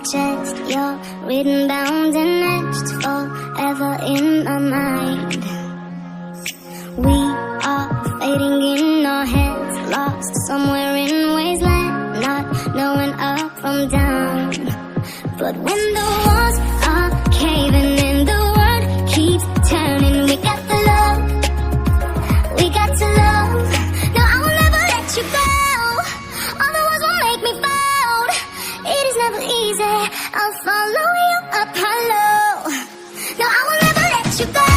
chest, you're written, bound and etched forever in my mind. We are fading in our heads, lost somewhere in wasteland, not knowing up from down. But when the walls are caving in, the world keeps turning. We got the love, we got to love. No, I will never let you go. All the walls will make me fold. It is never easy, I'll follow you up hollow. No, I will never let you go.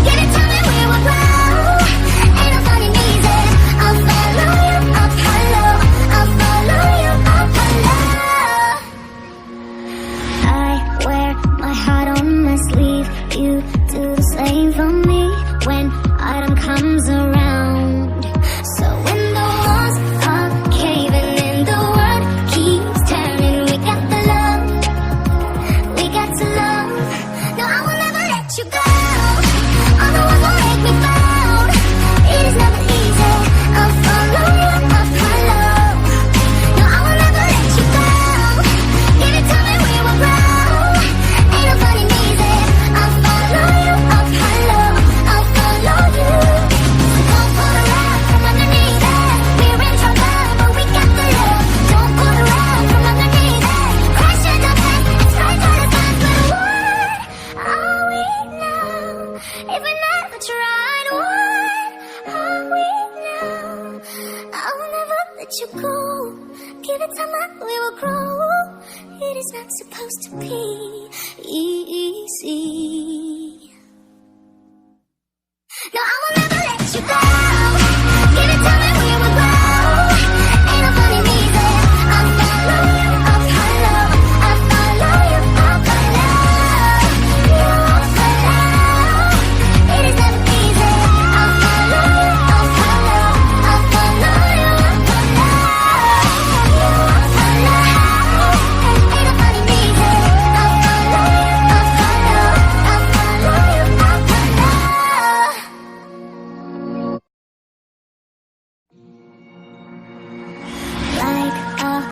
Give it to me, we will grow. Ain't no finding easy, I'll follow you up hollow. I'll follow you up hollow. I wear my heart on my sleeve. You do the same for me when autumn comes around. So when the walls are caving in, the world keeps turning. We got the love, we got to love. No, I will never let you go. All the walls will make me fold. It is never easy, I'll follow you up hollow. No, I will never let you go. Give it to me, we will grow. Ain't no finding easy, I'll follow you up hollow. I'll follow you. So don't pull the rug from underneath it. We're in trouble, but we got the love. Don't pull the rug from underneath it. Crash into pain, it's right to the sun. But what are we now if we never tried? What are we now? I will never let you go. Give it time, we will grow. It is not supposed to be easy.